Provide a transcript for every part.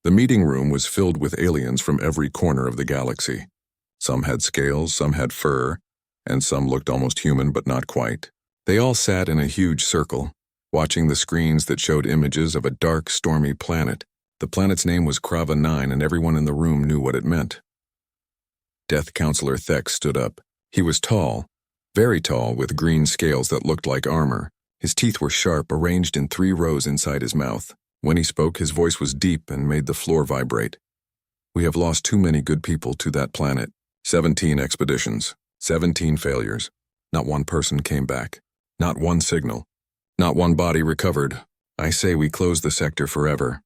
The meeting room was filled with aliens from every corner of the galaxy. Some had scales, some had fur, and some looked almost human but not quite. They all sat in a huge circle, watching the screens that showed images of a dark, stormy planet. The planet's name was Krava 9, and everyone in the room knew what it meant. Death Counselor Thex stood up. He was tall, very tall, with green scales that looked like armor. His teeth were sharp, arranged in 3 rows inside his mouth. When he spoke, his voice was deep and made the floor vibrate. We have lost too many good people to that planet. 17 expeditions, 17 failures. Not one person came back. Not one signal. Not one body recovered. I say we close the sector forever.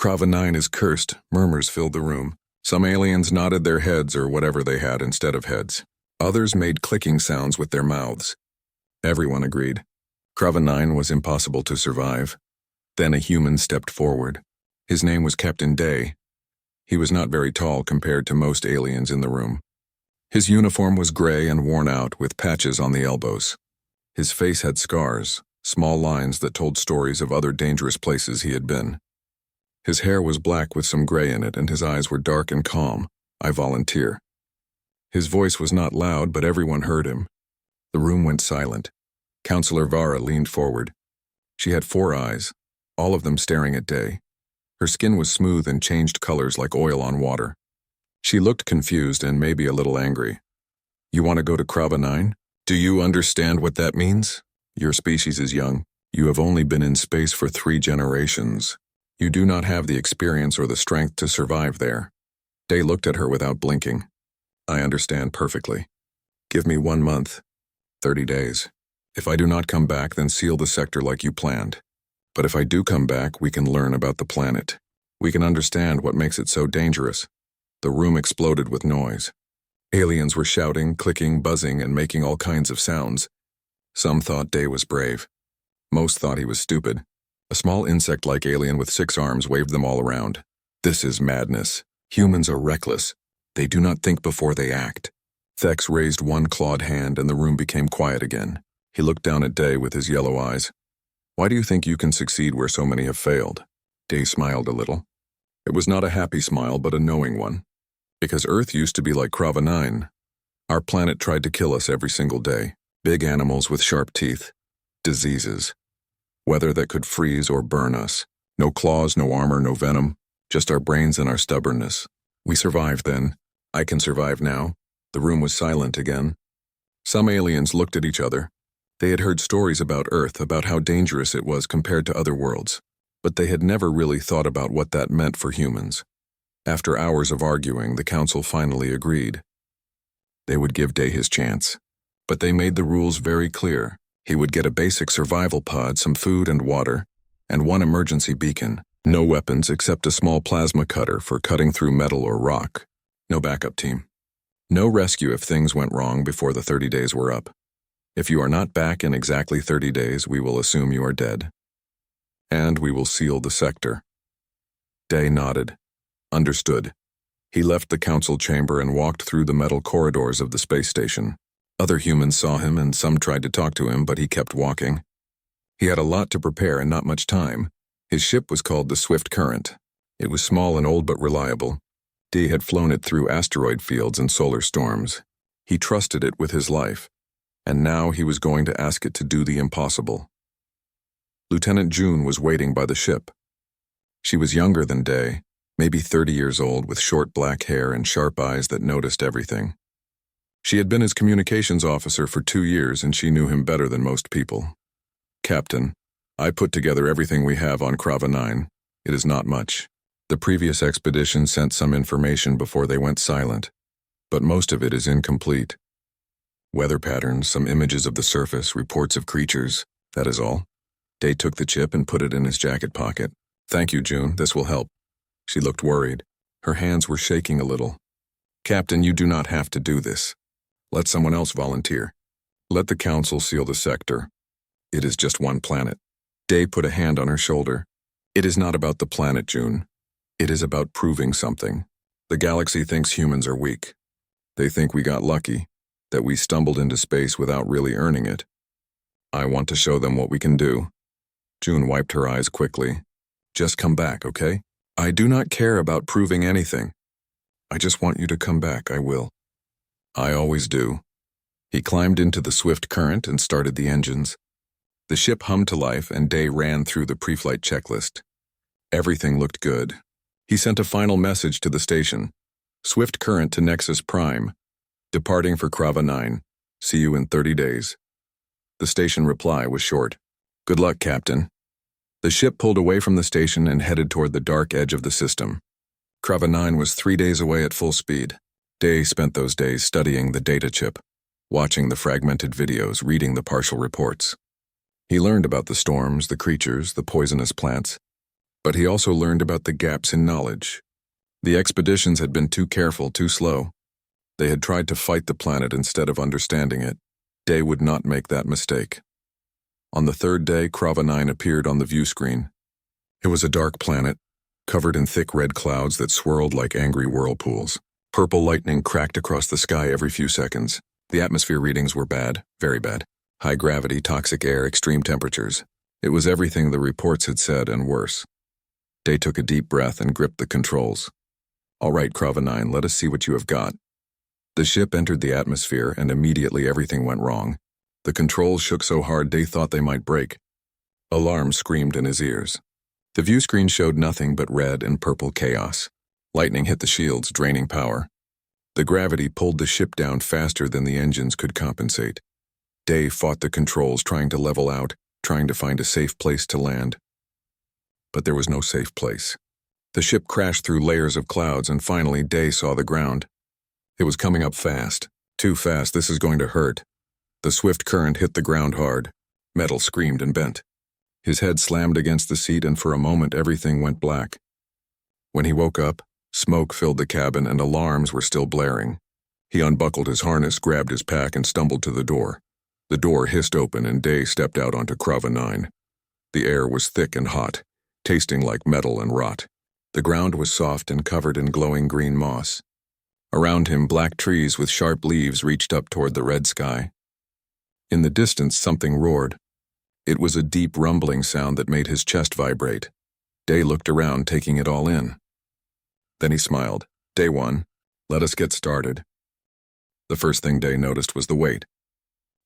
Krava 9 is cursed. Murmurs filled the room. Some aliens nodded their heads or whatever they had instead of heads. Others made clicking sounds with their mouths. Everyone agreed. Krava 9 was impossible to survive. Then a human stepped forward. His name was Captain Day. He was not very tall compared to most aliens in the room. His uniform was gray and worn out, with patches on the elbows. His face had scars, small lines that told stories of other dangerous places he had been. His hair was black with some gray in it, and his eyes were dark and calm. I volunteer. His voice was not loud, but everyone heard him. The room went silent. Counselor Vara leaned forward. She had 4 eyes, all of them staring at Day. Her skin was smooth and changed colors like oil on water. She looked confused and maybe a little angry. You want to go to Krava 9? Do you understand what that means? Your species is young. You have only been in space for 3 generations. You do not have the experience or the strength to survive there. Day looked at her without blinking. I understand perfectly. Give me 1 month, 30 days. If I do not come back, then seal the sector like you planned. But if I do come back, we can learn about the planet. We can understand what makes it so dangerous. The room exploded with noise. Aliens were shouting, clicking, buzzing, and making all kinds of sounds. Some thought Day was brave. Most thought he was stupid. A small insect-like alien with 6 arms waved them all around. This is madness. Humans are reckless. They do not think before they act. Thex raised one clawed hand and the room became quiet again. He looked down at Day with his yellow eyes. Why do you think you can succeed where so many have failed? Day smiled a little. It was not a happy smile, but a knowing one. Because Earth used to be like Krava 9. Our planet tried to kill us every single day. Big animals with sharp teeth. Diseases. Weather that could freeze or burn us. No claws, no armor, no venom. Just our brains and our stubbornness. We survived then. I can survive now. The room was silent again. Some aliens looked at each other. They had heard stories about Earth, about how dangerous it was compared to other worlds. But they had never really thought about what that meant for humans. After hours of arguing, the council finally agreed. They would give Day his chance. But they made the rules very clear. He would get a basic survival pod, some food and water, and 1 emergency beacon. No weapons except a small plasma cutter for cutting through metal or rock. No backup team. No rescue if things went wrong before the 30 days were up. If you are not back in exactly 30 days, we will assume you are dead. And we will seal the sector. Day nodded. Understood. He left the council chamber and walked through the metal corridors of the space station. Other humans saw him and some tried to talk to him, but he kept walking. He had a lot to prepare and not much time. His ship was called the Swift Current. It was small and old but reliable. Day had flown it through asteroid fields and solar storms. He trusted it with his life, and now he was going to ask it to do the impossible. Lieutenant June was waiting by the ship. She was younger than Day, maybe 30 years old, with short black hair and sharp eyes that noticed everything. She had been his communications officer for 2 years, and she knew him better than most people. Captain, I put together everything we have on Krava 9. It is not much. The previous expedition sent some information before they went silent, but most of it is incomplete. Weather patterns, some images of the surface, reports of creatures, that is all. Day took the chip and put it in his jacket pocket. Thank you, June, this will help. She looked worried. Her hands were shaking a little. Captain, you do not have to do this. Let someone else volunteer. Let the council seal the sector. It is just 1 planet. Day put a hand on her shoulder. It is not about the planet, June. It is about proving something. The galaxy thinks humans are weak. They think we got lucky, that we stumbled into space without really earning it. I want to show them what we can do. June wiped her eyes quickly. Just come back, okay? I do not care about proving anything. I just want you to come back, I will. I always do. He climbed into the swift current and started the engines. The ship hummed to life and Day ran through the pre-flight checklist. Everything looked good. He sent a final message to the station. Swift current to Nexus Prime. Departing for Krava 9. See you in 30 days. The station reply was short. Good luck, Captain. The ship pulled away from the station and headed toward the dark edge of the system. Krava 9 was 3 days away at full speed. Day spent those days studying the data chip, watching the fragmented videos, reading the partial reports. He learned about the storms, the creatures, the poisonous plants, but he also learned about the gaps in knowledge. The expeditions had been too careful, too slow. They had tried to fight the planet instead of understanding it. Day would not make that mistake. On the third day, Krava 9 appeared on the view screen. It was a dark planet, covered in thick red clouds that swirled like angry whirlpools. Purple lightning cracked across the sky every few seconds. The atmosphere readings were bad, very bad. High gravity, toxic air, extreme temperatures. It was everything the reports had said and worse. Day took a deep breath and gripped the controls. All right, Krava 9, let us see what you have got. The ship entered the atmosphere and immediately everything went wrong. The controls shook so hard Day thought they might break. Alarms screamed in his ears. The view screen showed nothing but red and purple chaos. Lightning hit the shields, draining power. The gravity pulled the ship down faster than the engines could compensate. Day fought the controls, trying to level out, trying to find a safe place to land. But there was no safe place. The ship crashed through layers of clouds and finally Day saw the ground. It was coming up fast. Too fast, this is going to hurt. The swift current hit the ground hard. Metal screamed and bent. His head slammed against the seat and for a moment everything went black. When he woke up, smoke filled the cabin and alarms were still blaring. He unbuckled his harness, grabbed his pack and stumbled to the door. The door hissed open and Day stepped out onto Krava 9. The air was thick and hot, tasting like metal and rot. The ground was soft and covered in glowing green moss. Around him, black trees with sharp leaves reached up toward the red sky. In the distance, something roared. It was a deep rumbling sound that made his chest vibrate. Day looked around, taking it all in. Then he smiled. Day 1, let us get started. The first thing Day noticed was the weight.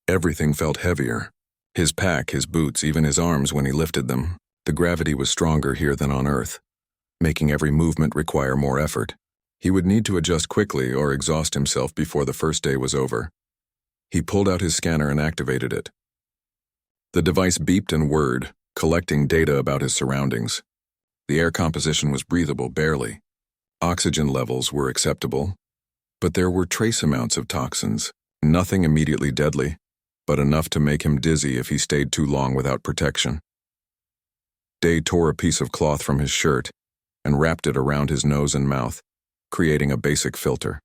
Everything felt heavier. His pack, his boots, even his arms when he lifted them. The gravity was stronger here than on Earth, making every movement require more effort. He would need to adjust quickly or exhaust himself before the first day was over. He pulled out his scanner and activated it. The device beeped and whirred, collecting data about his surroundings. The air composition was breathable, barely. Oxygen levels were acceptable, but there were trace amounts of toxins, nothing immediately deadly, but enough to make him dizzy if he stayed too long without protection. Day tore a piece of cloth from his shirt and wrapped it around his nose and mouth, creating a basic filter.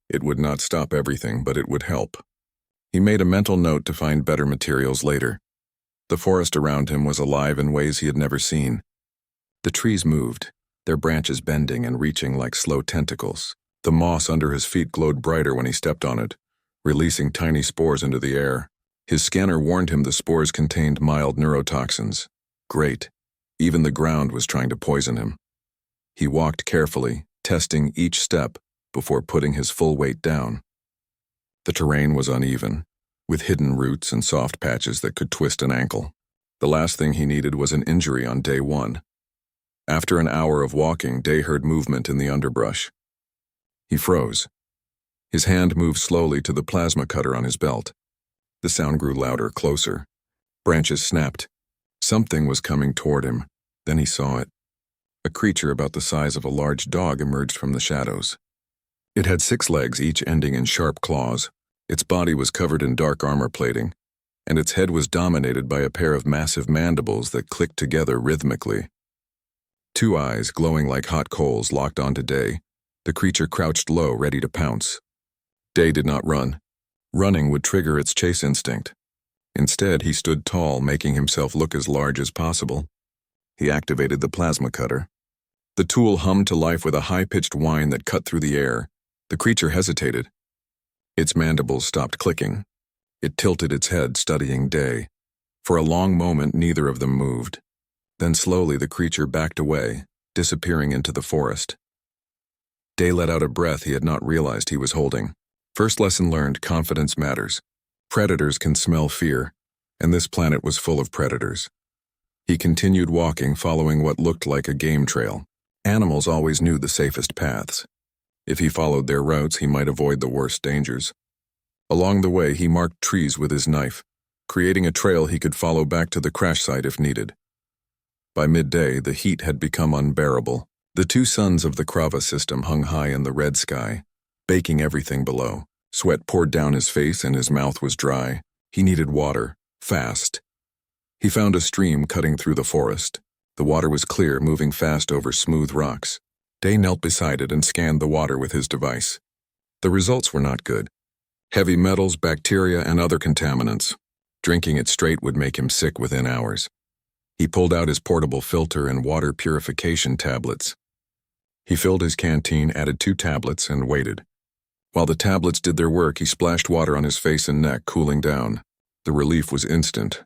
It would not stop everything, but it would help. He made a mental note to find better materials later. The forest around him was alive in ways he had never seen. The trees moved, their branches bending and reaching like slow tentacles. The moss under his feet glowed brighter when he stepped on it, releasing tiny spores into the air. His scanner warned him the spores contained mild neurotoxins. Great. Even the ground was trying to poison him. He walked carefully, testing each step before putting his full weight down. The terrain was uneven, with hidden roots and soft patches that could twist an ankle. The last thing he needed was an injury on day 1. After an hour of walking, Day heard movement in the underbrush. He froze. His hand moved slowly to the plasma cutter on his belt. The sound grew louder, closer. Branches snapped. Something was coming toward him. Then he saw it. A creature about the size of a large dog emerged from the shadows. It had 6 legs, each ending in sharp claws. Its body was covered in dark armor plating, and its head was dominated by a pair of massive mandibles that clicked together rhythmically. 2 eyes, glowing like hot coals, locked onto Day. The creature crouched low, ready to pounce. Day did not run. Running would trigger its chase instinct. Instead, he stood tall, making himself look as large as possible. He activated the plasma cutter. The tool hummed to life with a high-pitched whine that cut through the air. The creature hesitated. Its mandibles stopped clicking. It tilted its head, studying Day. For a long moment, neither of them moved. Then slowly the creature backed away, disappearing into the forest. Day let out a breath he had not realized he was holding. First lesson learned: confidence matters. Predators can smell fear, and this planet was full of predators. He continued walking, following what looked like a game trail. Animals always knew the safest paths. If he followed their routes, he might avoid the worst dangers. Along the way, he marked trees with his knife, creating a trail he could follow back to the crash site if needed. By midday, the heat had become unbearable. The two suns of the Krava system hung high in the red sky, baking everything below. Sweat poured down his face and his mouth was dry. He needed water, fast. He found a stream cutting through the forest. The water was clear, moving fast over smooth rocks. Day knelt beside it and scanned the water with his device. The results were not good. Heavy metals, bacteria, and other contaminants. Drinking it straight would make him sick within hours. He pulled out his portable filter and water purification tablets. He filled his canteen, added 2 tablets, and waited. While the tablets did their work, he splashed water on his face and neck, cooling down. The relief was instant.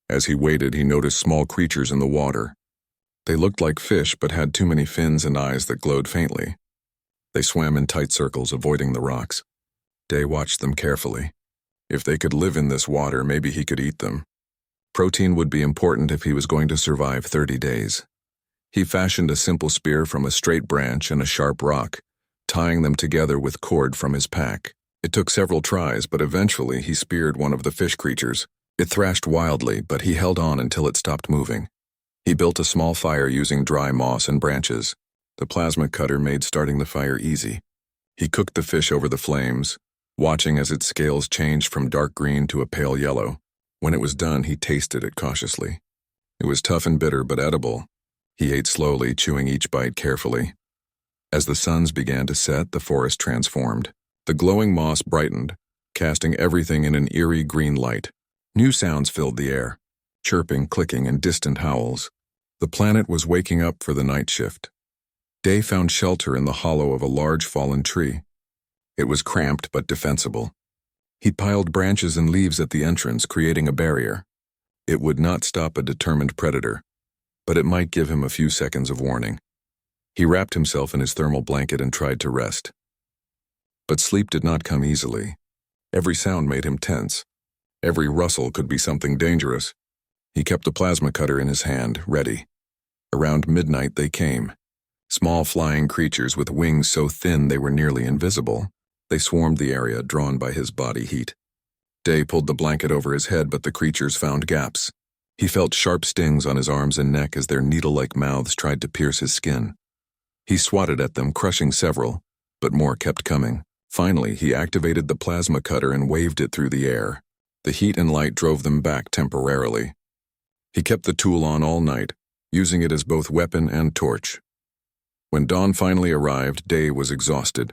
As he waited, he noticed small creatures in the water. They looked like fish, but had too many fins and eyes that glowed faintly. They swam in tight circles, avoiding the rocks. Day watched them carefully. If they could live in this water, maybe he could eat them. Protein would be important if he was going to survive 30 days. He fashioned a simple spear from a straight branch and a sharp rock, tying them together with cord from his pack. It took several tries, but eventually he speared one of the fish creatures. It thrashed wildly, but he held on until it stopped moving. He built a small fire using dry moss and branches. The plasma cutter made starting the fire easy. He cooked the fish over the flames, watching as its scales changed from dark green to a pale yellow. When it was done, he tasted it cautiously. It was tough and bitter, but edible. He ate slowly, chewing each bite carefully. As the suns began to set, the forest transformed. The glowing moss brightened, casting everything in an eerie green light. New sounds filled the air: chirping, clicking, and distant howls. The planet was waking up for the night shift. Day found shelter in the hollow of a large fallen tree. It was cramped but defensible. He piled branches and leaves at the entrance, creating a barrier. It would not stop a determined predator, but it might give him a few seconds of warning. He wrapped himself in his thermal blanket and tried to rest. But sleep did not come easily. Every sound made him tense. Every rustle could be something dangerous. He kept the plasma cutter in his hand, ready. Around midnight they came. Small flying creatures with wings so thin they were nearly invisible. They swarmed the area, drawn by his body heat. Day pulled the blanket over his head, but the creatures found gaps. He felt sharp stings on his arms and neck as their needle-like mouths tried to pierce his skin. He swatted at them, crushing several, but more kept coming. Finally, he activated the plasma cutter and waved it through the air. The heat and light drove them back temporarily. He kept the tool on all night, using it as both weapon and torch. When dawn finally arrived, Day was exhausted.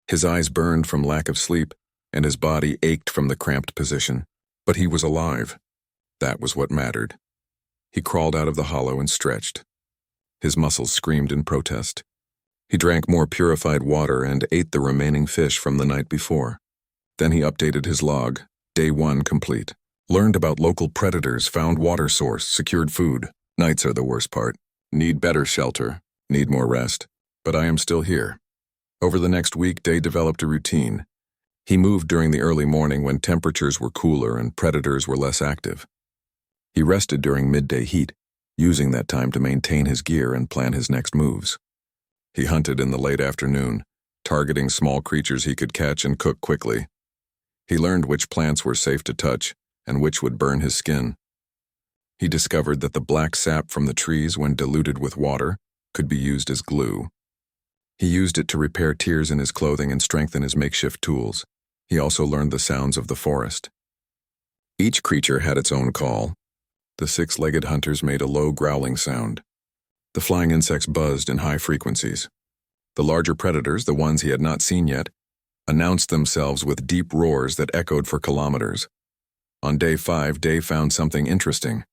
His eyes burned from lack of sleep, and his body ached from the cramped position. But he was alive. That was what mattered. He crawled out of the hollow and stretched. His muscles screamed in protest. He drank more purified water and ate the remaining fish from the night before. Then he updated his log. Day 1 complete. Learned about local predators, found water source, secured food. Nights are the worst part. Need better shelter. Need more rest. But I am still here. Over the next week, Day developed a routine. He moved during the early morning when temperatures were cooler and predators were less active. He rested during midday heat, using that time to maintain his gear and plan his next moves. He hunted in the late afternoon, targeting small creatures he could catch and cook quickly. He learned which plants were safe to touch and which would burn his skin. He discovered that the black sap from the trees, when diluted with water, could be used as glue. He used it to repair tears in his clothing and strengthen his makeshift tools. He also learned the sounds of the forest. Each creature had its own call. The 6-legged hunters made a low growling sound. The flying insects buzzed in high frequencies. The larger predators, the ones he had not seen yet, announced themselves with deep roars that echoed for kilometers. On day 5, Day found something interesting.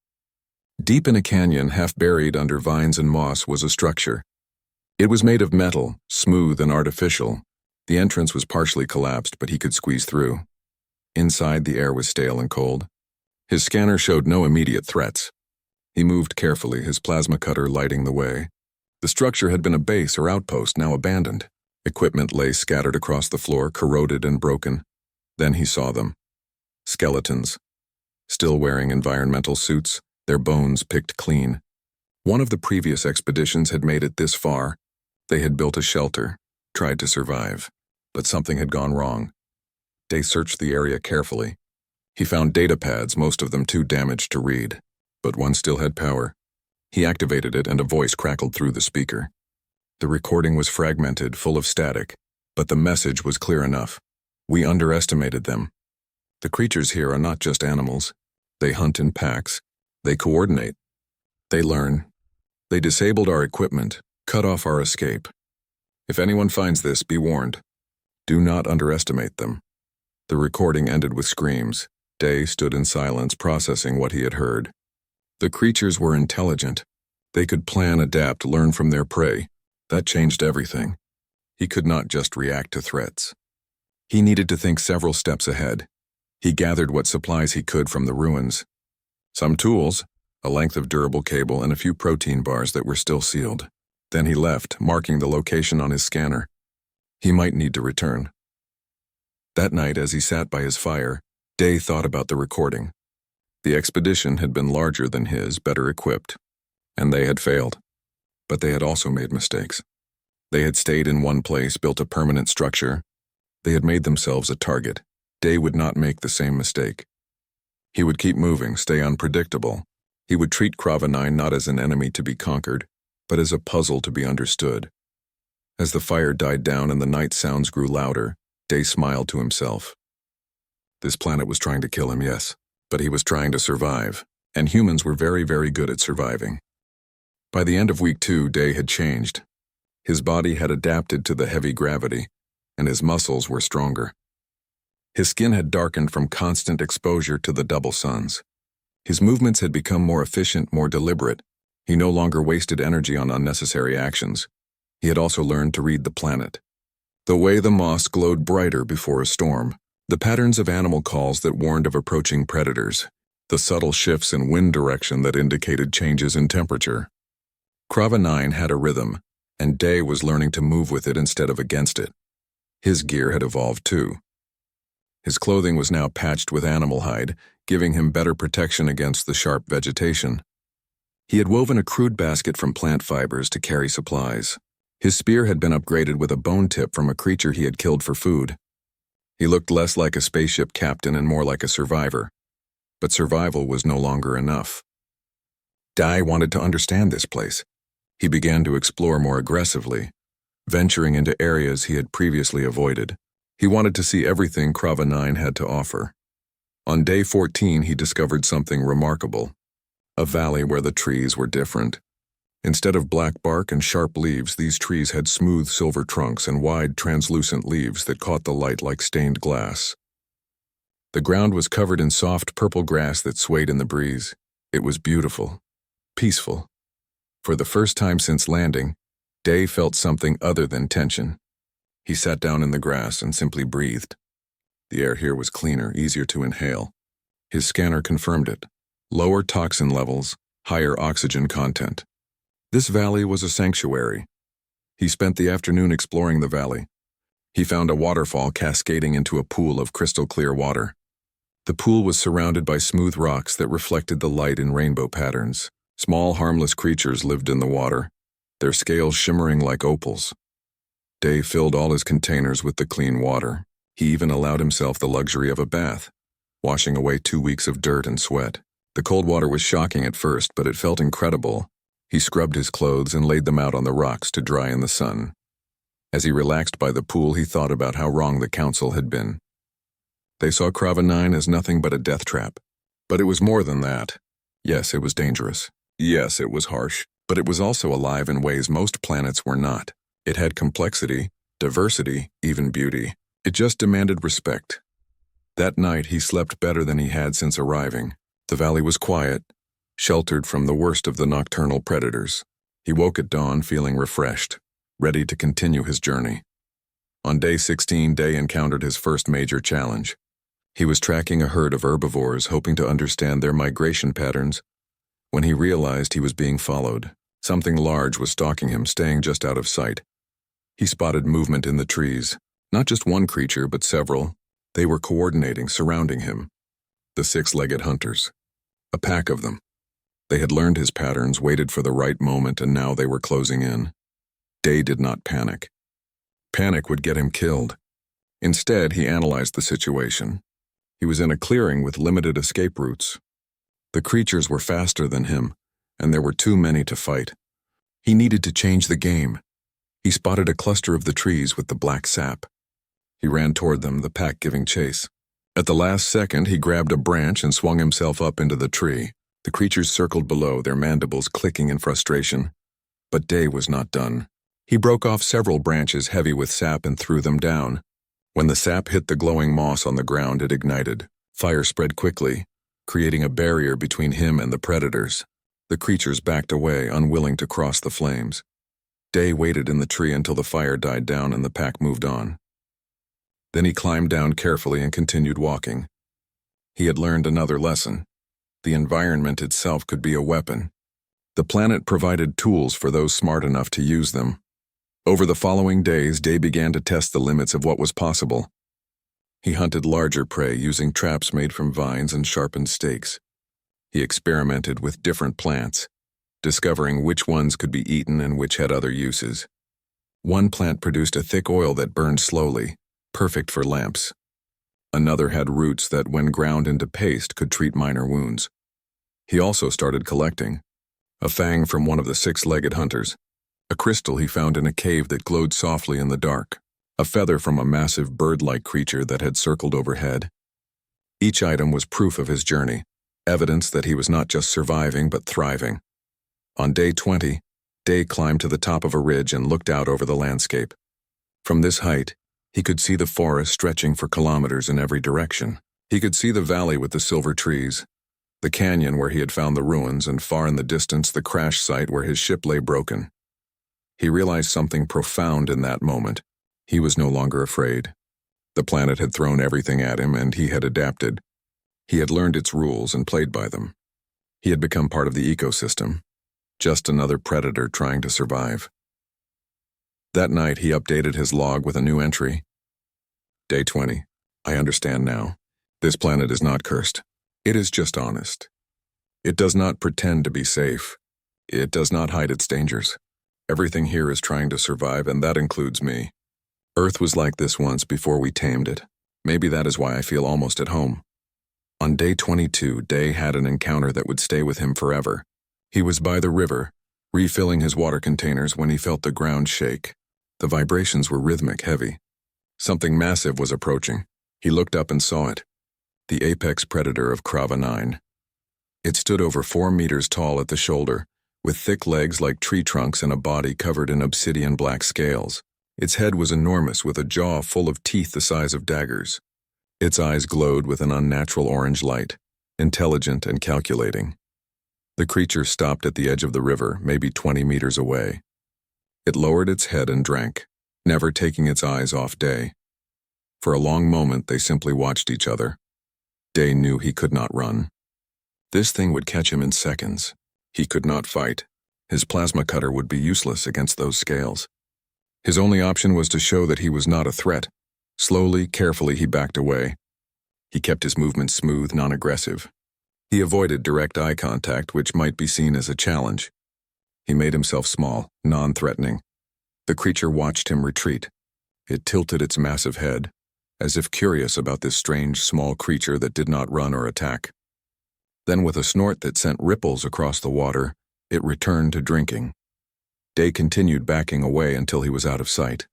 Deep in a canyon, half buried under vines and moss, was a structure. It was made of metal, smooth and artificial. The entrance was partially collapsed, but he could squeeze through. Inside, the air was stale and cold. His scanner showed no immediate threats. He moved carefully, his plasma cutter lighting the way. The structure had been a base or outpost, now abandoned. Equipment lay scattered across the floor, corroded and broken. Then he saw them. Skeletons. Still wearing environmental suits, their bones picked clean. One of the previous expeditions had made it this far. They had built a shelter, tried to survive, but something had gone wrong. Day searched the area carefully. He found data pads, most of them too damaged to read, but one still had power. He activated it and a voice crackled through the speaker. The recording was fragmented, full of static, but the message was clear enough. We underestimated them. The creatures here are not just animals. They hunt in packs. They coordinate. They learn. They disabled our equipment, cut off our escape. If anyone finds this, be warned. Do not underestimate them. The recording ended with screams. Day stood in silence, processing what he had heard. The creatures were intelligent. They could plan, adapt, learn from their prey. That changed everything. He could not just react to threats. He needed to think several steps ahead. He gathered what supplies he could from the ruins. Some tools, a length of durable cable, and a few protein bars that were still sealed. Then he left, marking the location on his scanner. He might need to return. That night, as he sat by his fire, Day thought about the recording. The expedition had been larger than his, better equipped, and they had failed. But they had also made mistakes. They had stayed in one place, built a permanent structure. They had made themselves a target. Day would not make the same mistake. He would keep moving, stay unpredictable. He would treat Krava-9 not as an enemy to be conquered, but as a puzzle to be understood. As the fire died down and the night sounds grew louder, Day smiled to himself. This planet was trying to kill him, yes, but he was trying to survive, and humans were very, very good at surviving. By the end of week 2, Day had changed. His body had adapted to the heavy gravity, and his muscles were stronger. His skin had darkened from constant exposure to the double suns. His movements had become more efficient, more deliberate. He no longer wasted energy on unnecessary actions. He had also learned to read the planet. The way the moss glowed brighter before a storm, the patterns of animal calls that warned of approaching predators, the subtle shifts in wind direction that indicated changes in temperature. Krava-9 had a rhythm, and Day was learning to move with it instead of against it. His gear had evolved too. His clothing was now patched with animal hide, giving him better protection against the sharp vegetation. He had woven a crude basket from plant fibers to carry supplies. His spear had been upgraded with a bone tip from a creature he had killed for food. He looked less like a spaceship captain and more like a survivor. But survival was no longer enough. Day wanted to understand this place. He began to explore more aggressively, venturing into areas he had previously avoided. He wanted to see everything Krava-9 had to offer. On day 14, he discovered something remarkable. A valley where the trees were different. Instead of black bark and sharp leaves, these trees had smooth silver trunks and wide, translucent leaves that caught the light like stained glass. The ground was covered in soft purple grass that swayed in the breeze. It was beautiful, peaceful. For the first time since landing, Day felt something other than tension. He sat down in the grass and simply breathed. The air here was cleaner, easier to inhale. His scanner confirmed it. Lower toxin levels, higher oxygen content. This valley was a sanctuary. He spent the afternoon exploring the valley. He found a waterfall cascading into a pool of crystal-clear water. The pool was surrounded by smooth rocks that reflected the light in rainbow patterns. Small, harmless creatures lived in the water, their scales shimmering like opals. Day filled all his containers with the clean water. He even allowed himself the luxury of a bath, washing away 2 weeks of dirt and sweat. The cold water was shocking at first, but it felt incredible. He scrubbed his clothes and laid them out on the rocks to dry in the sun. As he relaxed by the pool, he thought about how wrong the council had been. They saw Krava-9 as nothing but a death trap. But it was more than that. Yes, it was dangerous. Yes, it was harsh. But it was also alive in ways most planets were not. It had complexity, diversity, even beauty. It just demanded respect. That night, he slept better than he had since arriving. The valley was quiet, sheltered from the worst of the nocturnal predators. He woke at dawn feeling refreshed, ready to continue his journey. On day 16, Day encountered his first major challenge. He was tracking a herd of herbivores, hoping to understand their migration patterns, when he realized he was being followed. Something large was stalking him, staying just out of sight. He spotted movement in the trees. Not just one creature, but several. They were coordinating, surrounding him. The six-legged hunters. A pack of them. They had learned his patterns, waited for the right moment, and now they were closing in. Day did not panic. Panic would get him killed. Instead, he analyzed the situation. He was in a clearing with limited escape routes. The creatures were faster than him, and there were too many to fight. He needed to change the game. He spotted a cluster of the trees with the black sap. He ran toward them, the pack giving chase. At the last second, he grabbed a branch and swung himself up into the tree. The creatures circled below, their mandibles clicking in frustration. But Day was not done. He broke off several branches heavy with sap and threw them down. When the sap hit the glowing moss on the ground, it ignited. Fire spread quickly, creating a barrier between him and the predators. The creatures backed away, unwilling to cross the flames. Day waited in the tree until the fire died down and the pack moved on. Then he climbed down carefully and continued walking. He had learned another lesson. The environment itself could be a weapon. The planet provided tools for those smart enough to use them. Over the following days, Day began to test the limits of what was possible. He hunted larger prey using traps made from vines and sharpened stakes. He experimented with different plants, discovering which ones could be eaten and which had other uses. One plant produced a thick oil that burned slowly, perfect for lamps. Another had roots that, when ground into paste, could treat minor wounds. He also started collecting. A fang from one of the six-legged hunters. A crystal he found in a cave that glowed softly in the dark. A feather from a massive bird-like creature that had circled overhead. Each item was proof of his journey, evidence that he was not just surviving but thriving. On day 20, Day climbed to the top of a ridge and looked out over the landscape. From this height, he could see the forest stretching for kilometers in every direction. He could see the valley with the silver trees, the canyon where he had found the ruins, and far in the distance the crash site where his ship lay broken. He realized something profound in that moment. He was no longer afraid. The planet had thrown everything at him, and he had adapted. He had learned its rules and played by them. He had become part of the ecosystem, just another predator trying to survive. That night, he updated his log with a new entry. Day 20. I understand now. This planet is not cursed. It is just honest. It does not pretend to be safe. It does not hide its dangers. Everything here is trying to survive, and that includes me. Earth was like this once before we tamed it. Maybe that is why I feel almost at home. On day 22, Day had an encounter that would stay with him forever. He was by the river, refilling his water containers when he felt the ground shake. The vibrations were rhythmic, heavy. Something massive was approaching. He looked up and saw it. The apex predator of Krava 9. It stood over 4 meters tall at the shoulder, with thick legs like tree trunks and a body covered in obsidian black scales. Its head was enormous, with a jaw full of teeth the size of daggers. Its eyes glowed with an unnatural orange light, intelligent and calculating. The creature stopped at the edge of the river, maybe 20 meters away. It lowered its head and drank, never taking its eyes off Day. For a long moment, they simply watched each other. Day knew he could not run. This thing would catch him in seconds. He could not fight. His plasma cutter would be useless against those scales. His only option was to show that he was not a threat. Slowly, carefully, he backed away. He kept his movements smooth, non-aggressive. He avoided direct eye contact, which might be seen as a challenge. He made himself small, non-threatening. The creature watched him retreat. It tilted its massive head, as if curious about this strange, small creature that did not run or attack. Then, with a snort that sent ripples across the water, it returned to drinking. Day continued backing away until he was out of sight.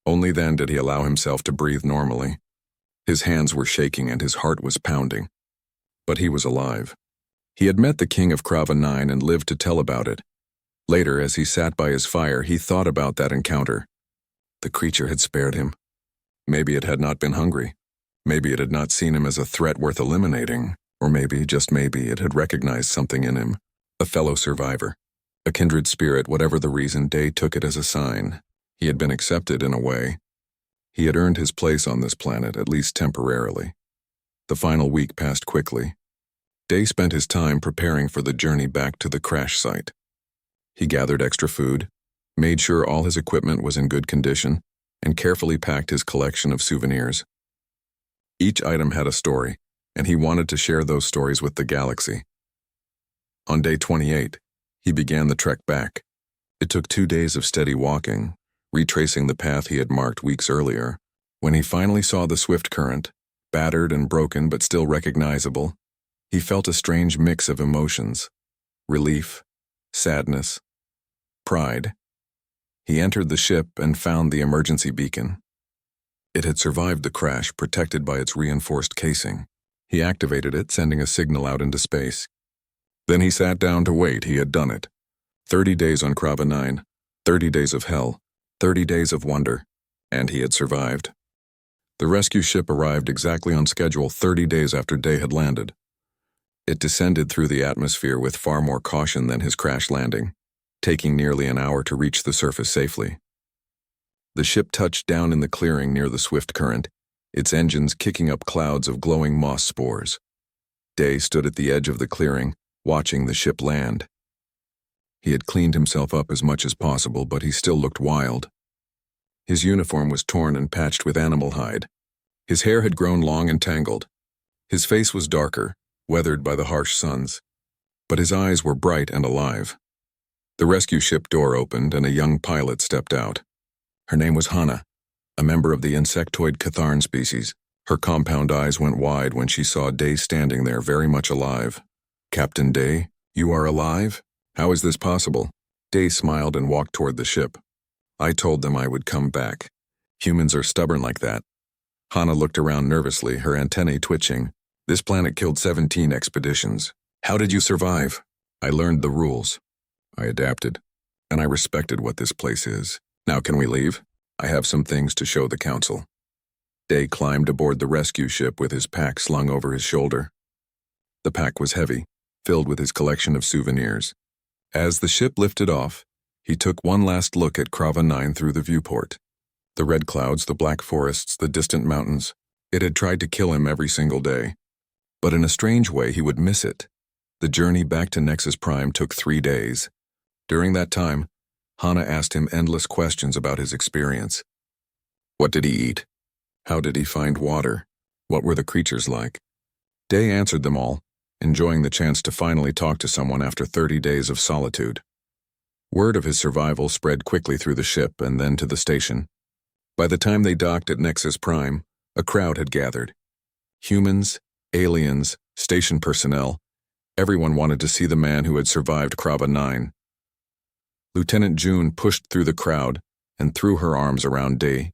Only then did he allow himself to breathe normally. His hands were shaking and his heart was pounding. But he was alive. He had met the king of Krava 9 and lived to tell about it. Later, as he sat by his fire, he thought about that encounter. The creature had spared him. Maybe it had not been hungry. Maybe it had not seen him as a threat worth eliminating. Or maybe, just maybe, it had recognized something in him. A fellow survivor. A kindred spirit, whatever the reason, Day took it as a sign. He had been accepted in a way. He had earned his place on this planet, at least temporarily. The final week passed quickly. Day spent his time preparing for the journey back to the crash site. He gathered extra food, made sure all his equipment was in good condition, and carefully packed his collection of souvenirs. Each item had a story, and he wanted to share those stories with the galaxy. On day 28, he began the trek back. It took 2 days of steady walking, retracing the path he had marked weeks earlier. When he finally saw the swift current, battered and broken but still recognizable, he felt a strange mix of emotions: relief, sadness, pride. He entered the ship and found the emergency beacon. It had survived the crash, protected by its reinforced casing. He activated it, sending a signal out into space. Then he sat down to wait. He had done it. 30 days on Krava 9, 30 days of hell, 30 days of wonder, and he had survived. The rescue ship arrived exactly on schedule 30 days after Day had landed. It descended through the atmosphere with far more caution than his crash landing, taking nearly an hour to reach the surface safely. The ship touched down in the clearing near the swift current, its engines kicking up clouds of glowing moss spores. Day stood at the edge of the clearing, watching the ship land. He had cleaned himself up as much as possible, but he still looked wild. His uniform was torn and patched with animal hide. His hair had grown long and tangled. His face was darker, weathered by the harsh suns, but his eyes were bright and alive. The rescue ship door opened and a young pilot stepped out. Her name was Hannah, a member of the insectoid Catharn species. Her compound eyes went wide when she saw Day standing there, very much alive. "Captain Day, you are alive? How is this possible?" Day smiled and walked toward the ship. "I told them I would come back. Humans are stubborn like that." Hannah looked around nervously, her antennae twitching. "This planet killed 17 expeditions. How did you survive?" "I learned the rules. I adapted, and I respected what this place is. Now can we leave? I have some things to show the council." Day climbed aboard the rescue ship with his pack slung over his shoulder. The pack was heavy, filled with his collection of souvenirs. As the ship lifted off, he took one last look at Krava 9 through the viewport. The red clouds, the black forests, the distant mountains. It had tried to kill him every single day. But in a strange way, he would miss it. The journey back to Nexus Prime took 3 days. During that time, Hannah asked him endless questions about his experience. What did he eat? How did he find water? What were the creatures like? Day answered them all, enjoying the chance to finally talk to someone after 30 days of solitude. Word of his survival spread quickly through the ship and then to the station. By the time they docked at Nexus Prime, a crowd had gathered. Humans, aliens, station personnel, everyone wanted to see the man who had survived Krava 9. Lieutenant June pushed through the crowd and threw her arms around Day.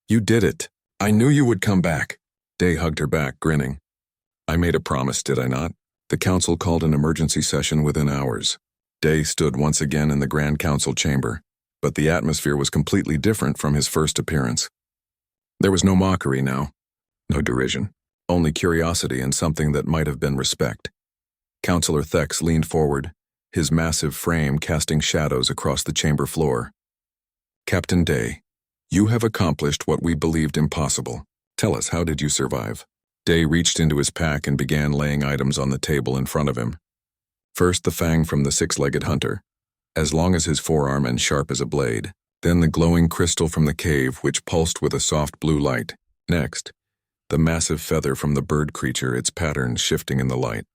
"You did it. I knew you would come back." Day hugged her back, grinning. "I made a promise, did I not?" The council called an emergency session within hours. Day stood once again in the Grand Council chamber, but the atmosphere was completely different from his first appearance. There was no mockery now, no derision, only curiosity and something that might have been respect. Councillor Thex leaned forward, his massive frame casting shadows across the chamber floor. "Captain Day, you have accomplished what we believed impossible. Tell us, how did you survive?" Day reached into his pack and began laying items on the table in front of him. First the fang from the 6-legged hunter, as long as his forearm and sharp as a blade. Then the glowing crystal from the cave, which pulsed with a soft blue light. Next, the massive feather from the bird creature, its patterns shifting in the light.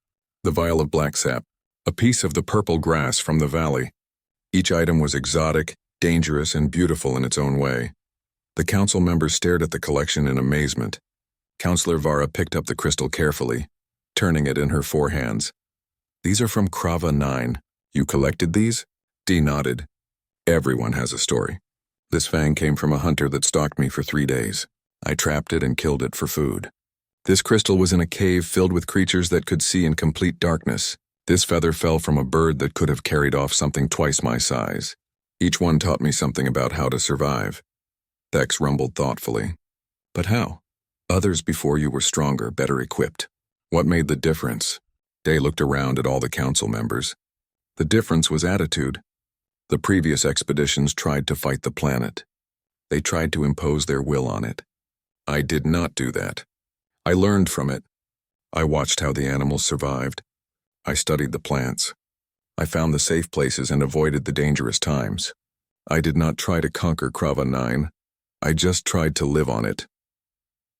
The vial of black sap, a piece of the purple grass from the valley. Each item was exotic, dangerous, and beautiful in its own way. The council members stared at the collection in amazement. Councillor Vara picked up the crystal carefully, turning it in her 4 hands. "These are from Krava 9. You collected these?" Dee nodded. "Everyone has a story. This fang came from a hunter that stalked me for 3 days. I trapped it and killed it for food. This crystal was in a cave filled with creatures that could see in complete darkness. This feather fell from a bird that could have carried off something twice my size. Each one taught me something about how to survive." Thex rumbled thoughtfully. "But how? Others before you were stronger, better equipped. What made the difference?" Day looked around at all the council members. The difference was attitude. The previous expeditions tried to fight the planet. They tried to impose their will on it. I did not do that. I learned from it. I watched how the animals survived. I studied the plants. I found the safe places and avoided the dangerous times. I did not try to conquer Krava 9. I just tried to live on it."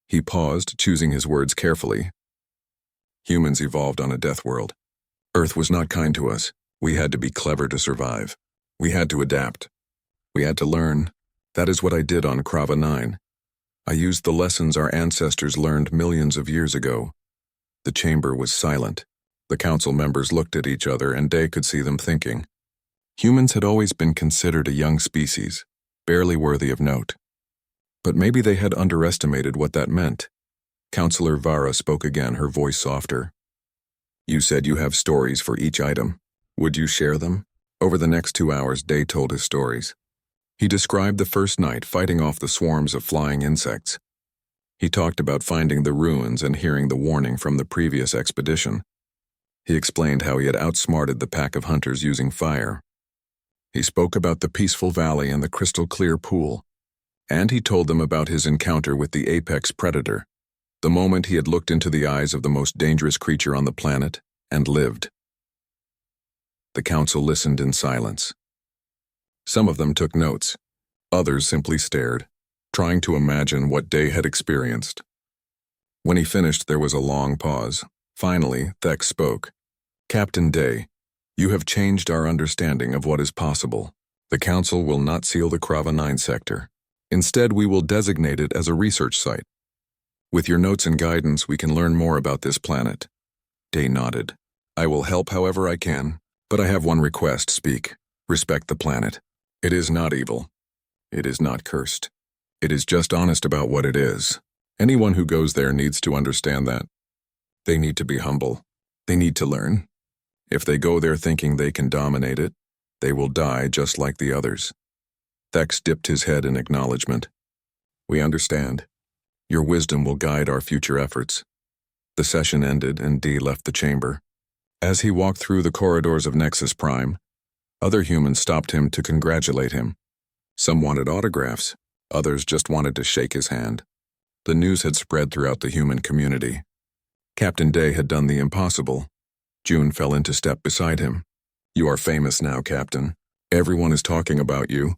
He paused, choosing his words carefully. Humans evolved on a death world. Earth was not kind to us. We had to be clever to survive. We had to adapt. We had to learn. That is what I did on Krava 9. I used the lessons our ancestors learned millions of years ago. The chamber was silent. The council members looked at each other, and Day could see them thinking. Humans had always been considered a young species, barely worthy of note. But maybe they had underestimated what that meant. Counselor Vara spoke again, her voice softer. "You said you have stories for each item. Would you share them?" Over the next 2 hours, Day told his stories. He described the first night fighting off the swarms of flying insects. He talked about finding the ruins and hearing the warning from the previous expedition. He explained how he had outsmarted the pack of hunters using fire. He spoke about the peaceful valley and the crystal-clear pool. And he told them about his encounter with the apex predator, the moment he had looked into the eyes of the most dangerous creature on the planet and lived. The council listened in silence. Some of them took notes. Others simply stared, trying to imagine what Day had experienced. When he finished, there was a long pause. Finally, Thex spoke. "Captain Day, you have changed our understanding of what is possible. The council will not seal the Krava 9 sector. Instead, we will designate it as a research site. With your notes and guidance, we can learn more about this planet." Day nodded. "I will help however I can, but I have one request. Speak. Respect the planet. It is not evil. It is not cursed. It is just honest about what it is. Anyone who goes there needs to understand that. They need to be humble. They need to learn. If they go there thinking they can dominate it, they will die just like the others." Thex dipped his head in acknowledgement. "We understand. Your wisdom will guide our future efforts." The session ended and Dee left the chamber. As he walked through the corridors of Nexus Prime, other humans stopped him to congratulate him. Some wanted autographs, others just wanted to shake his hand. The news had spread throughout the human community. Captain Day had done the impossible. June fell into step beside him. "You are famous now, Captain. Everyone is talking about you.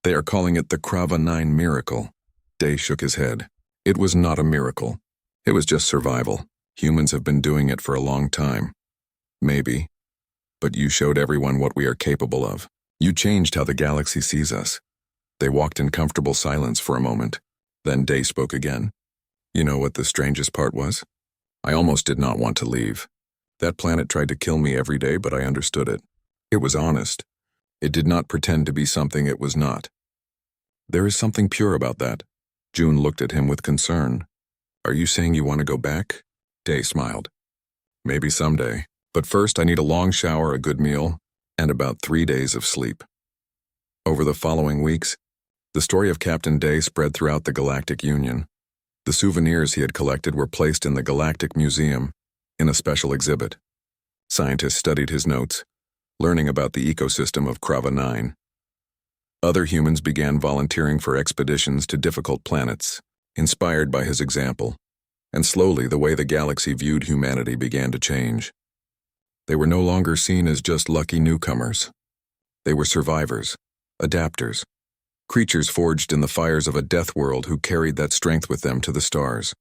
They are calling it the Krava 9 miracle." Day shook his head. "It was not a miracle. It was just survival. Humans have been doing it for a long time." "Maybe. But you showed everyone what we are capable of. You changed how the galaxy sees us." They walked in comfortable silence for a moment. Then Day spoke again. "You know what the strangest part was? I almost did not want to leave. That planet tried to kill me every day, but I understood it. It was honest. It did not pretend to be something it was not. There is something pure about that." June looked at him with concern. "Are you saying you want to go back?" Day smiled. "Maybe someday. But first I need a long shower, a good meal, and about 3 days of sleep." Over the following weeks, the story of Captain Day spread throughout the Galactic Union. The souvenirs he had collected were placed in the Galactic Museum, in a special exhibit. Scientists studied his notes, learning about the ecosystem of Krava 9. Other humans began volunteering for expeditions to difficult planets, inspired by his example, and slowly the way the galaxy viewed humanity began to change. They were no longer seen as just lucky newcomers. They were survivors, adapters, creatures forged in the fires of a death world who carried that strength with them to the stars.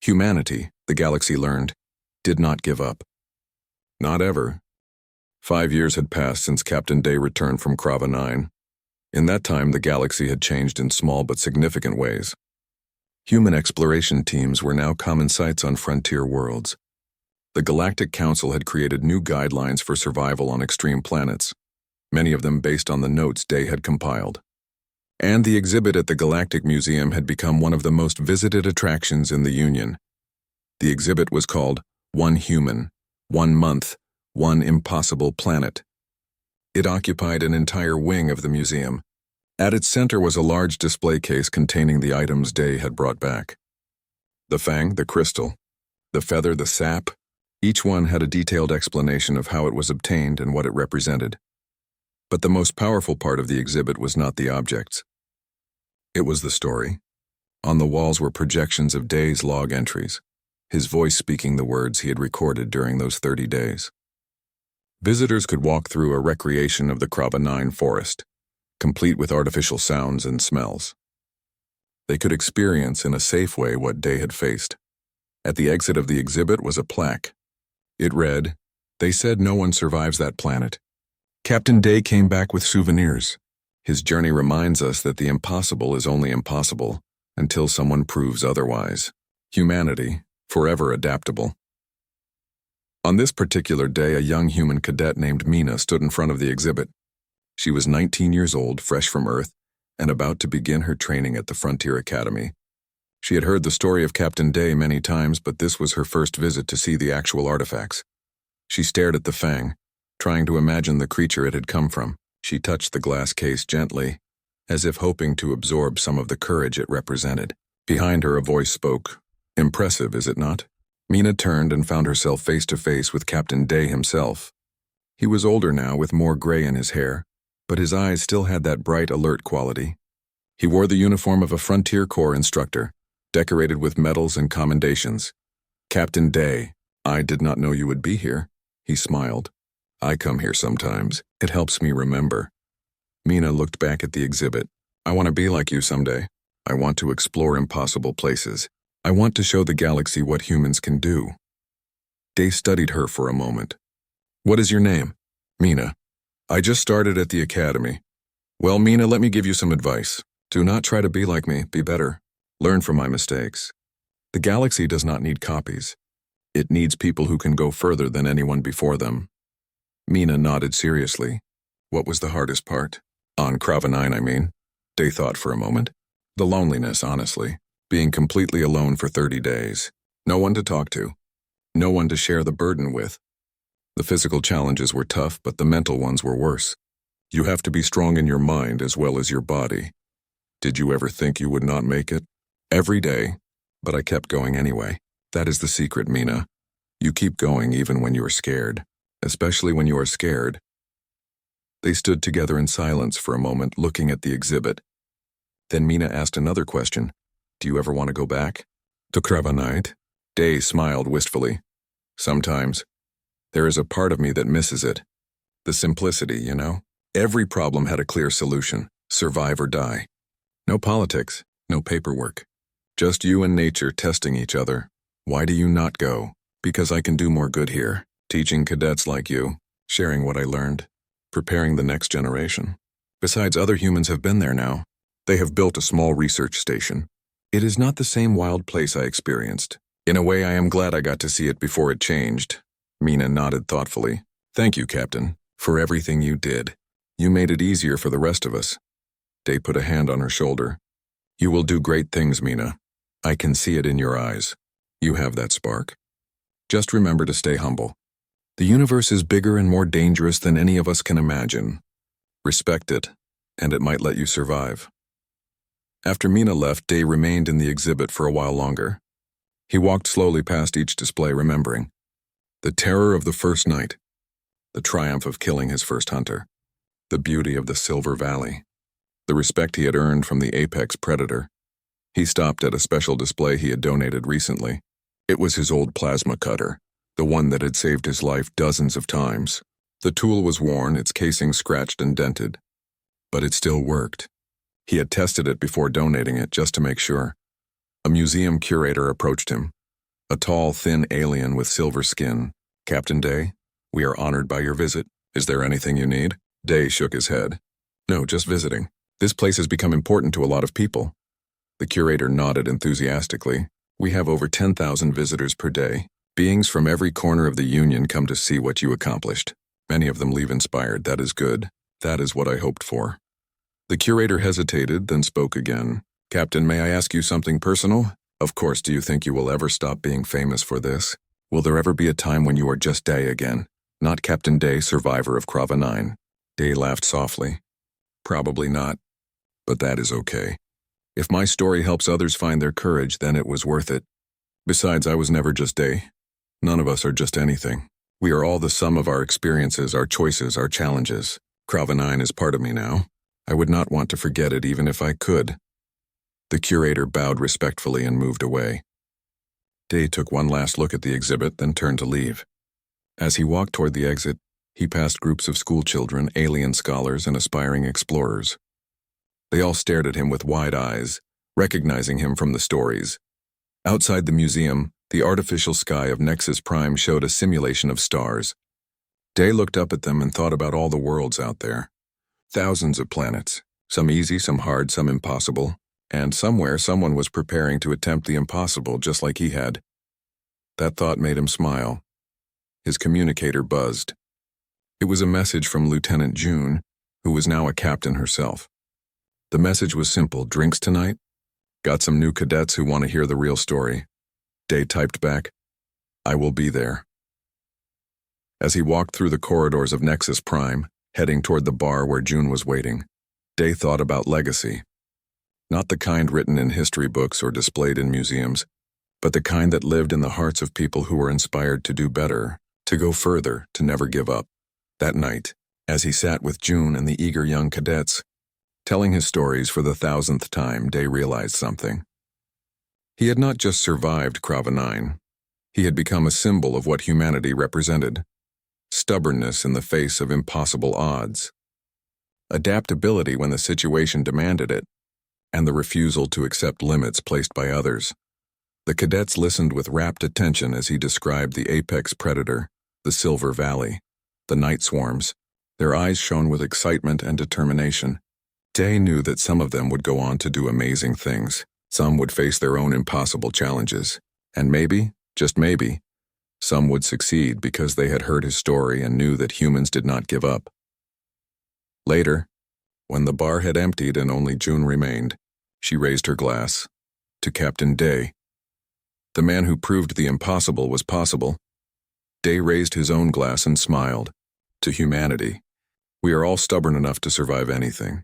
Humanity, the galaxy learned, did not give up. Not ever. 5 years had passed since Captain Day returned from Krava 9. In that time, the galaxy had changed in small but significant ways. Human exploration teams were now common sights on frontier worlds. The Galactic Council had created new guidelines for survival on extreme planets, many of them based on the notes Day had compiled. And the exhibit at the Galactic Museum had become one of the most visited attractions in the Union. The exhibit was called One Human, 1 Month, 1 Impossible Planet. It occupied an entire wing of the museum. At its center was a large display case containing the items Day had brought back. The fang, the crystal, the feather, the sap, each one had a detailed explanation of how it was obtained and what it represented. But the most powerful part of the exhibit was not the objects. It was the story. On the walls were projections of Day's log entries, his voice speaking the words he had recorded during those 30 days. Visitors could walk through a recreation of the Krava-9 forest, complete with artificial sounds and smells. They could experience in a safe way what Day had faced. At the exit of the exhibit was a plaque. It read, "They said no one survives that planet." Captain Day came back with souvenirs. His journey reminds us that the impossible is only impossible until someone proves otherwise. Humanity, forever adaptable. On this particular day, a young human cadet named Mina stood in front of the exhibit. She was 19 years old, fresh from Earth, and about to begin her training at the Frontier Academy. She had heard the story of Captain Day many times, but this was her first visit to see the actual artifacts. She stared at the fang, trying to imagine the creature it had come from. She touched the glass case gently, as if hoping to absorb some of the courage it represented. Behind her, a voice spoke. "Impressive, is it not?" Mina turned and found herself face to face with Captain Day himself. He was older now, with more gray in his hair, but his eyes still had that bright, alert quality. He wore the uniform of a Frontier Corps instructor, decorated with medals and commendations. "Captain Day, I did not know you would be here," he smiled. "I come here sometimes. It helps me remember." Mina looked back at the exhibit. "I want to be like you someday. I want to explore impossible places. I want to show the galaxy what humans can do." Day studied her for a moment. "What is your name?" "Mina. I just started at the academy." "Well, Mina, let me give you some advice. Do not try to be like me, be better. Learn from my mistakes. The galaxy does not need copies. It needs people who can go further than anyone before them." Mina nodded seriously. "What was the hardest part?" "On Krava-9, I mean." Day thought for a moment. "The loneliness, honestly. Being completely alone for 30 days. No one to talk to. No one to share the burden with. The physical challenges were tough, but the mental ones were worse. You have to be strong in your mind as well as your body. Did you ever think you would not make it?" "Every day, but I kept going anyway. That is the secret, Mina. You keep going even when you are scared, especially when you are scared." They stood together in silence for a moment, looking at the exhibit. Then Mina asked another question. "Do you ever want to go back?" "To Krava-9?" Day smiled wistfully. "Sometimes. There is a part of me that misses it. The simplicity, you know? Every problem had a clear solution. Survive or die. No politics, no paperwork. Just you and nature testing each other. Why do you not go? Because I can do more good here. Teaching cadets like you. Sharing what I learned. Preparing the next generation. Besides, other humans have been there now. They have built a small research station. It is not the same wild place I experienced. In a way, I am glad I got to see it before it changed." Mina nodded thoughtfully. "Thank you, Captain, for everything you did. You made it easier for the rest of us." Day put a hand on her shoulder. "You will do great things, Mina. I can see it in your eyes. You have that spark. Just remember to stay humble. The universe is bigger and more dangerous than any of us can imagine. Respect it, and it might let you survive." After Mina left, Day remained in the exhibit for a while longer. He walked slowly past each display, remembering. The terror of the first night. The triumph of killing his first hunter. The beauty of the Silver Valley. The respect he had earned from the apex predator. He stopped at a special display he had donated recently. It was his old plasma cutter, the one that had saved his life dozens of times. The tool was worn, its casing scratched and dented. But it still worked. He had tested it before donating it, just to make sure. A museum curator approached him. A tall, thin alien with silver skin. "Captain Day, we are honored by your visit. Is there anything you need?" Day shook his head. "No, just visiting. This place has become important to a lot of people." The curator nodded enthusiastically. "We have over 10,000 visitors per day. Beings from every corner of the Union come to see what you accomplished. Many of them leave inspired. That is good. That is what I hoped for." The curator hesitated, then spoke again. "Captain, may I ask you something personal? Of course, do you think you will ever stop being famous for this? Will there ever be a time when you are just Day again? Not Captain Day, survivor of Krava-9." Day laughed softly. "Probably not. But that is okay. If my story helps others find their courage, then it was worth it. Besides, I was never just Day. None of us are just anything. We are all the sum of our experiences, our choices, our challenges. Krava-9 is part of me now. I would not want to forget it even if I could." The curator bowed respectfully and moved away. Day took one last look at the exhibit, then turned to leave. As he walked toward the exit, He passed groups of schoolchildren, alien scholars, and aspiring explorers. They all stared at him with wide eyes, recognizing him from the stories. Outside the museum, the artificial sky of Nexus Prime showed a simulation of stars. Day looked up at them and thought about all the worlds out there. Thousands of planets, some easy, some hard, some impossible, and somewhere someone was preparing to attempt the impossible just like he had. That thought made him smile. His communicator buzzed. It was a message from Lieutenant June, who was now a captain herself. The message was simple: drinks tonight? Got some new cadets who want to hear the real story. Day typed back, I will be there. As he walked through the corridors of Nexus Prime, heading toward the bar where June was waiting, Day thought about legacy. Not the kind written in history books or displayed in museums, but the kind that lived in the hearts of people who were inspired to do better, to go further, to never give up. That night, as he sat with June and the eager young cadets, telling his stories for the 1,000th time, Day realized something. He had not just survived Krava 9. He had become a symbol of what humanity represented. Stubbornness in the face of impossible odds. Adaptability when the situation demanded it, and the refusal to accept limits placed by others. The cadets listened with rapt attention as he described the apex predator, the Silver Valley, the night swarms. Their eyes shone with excitement and determination. Day knew that some of them would go on to do amazing things. Some would face their own impossible challenges. And maybe, just maybe, some would succeed because they had heard his story and knew that humans did not give up. Later, when the bar had emptied and only June remained, she raised her glass. To Captain Day. The man who proved the impossible was possible. Day raised his own glass and smiled. To humanity. We are all stubborn enough to survive anything.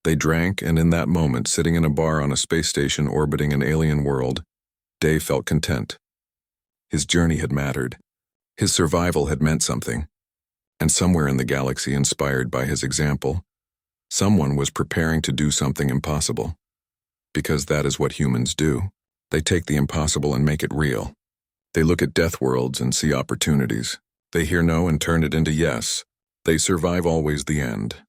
They drank, and in that moment, sitting in a bar on a space station orbiting an alien world, Day felt content. His journey had mattered. His survival had meant something. And somewhere in the galaxy, inspired by his example, someone was preparing to do something impossible. Because that is what humans do. They take the impossible and make it real. They look at death worlds and see opportunities. They hear no and turn it into yes. They survive always the end.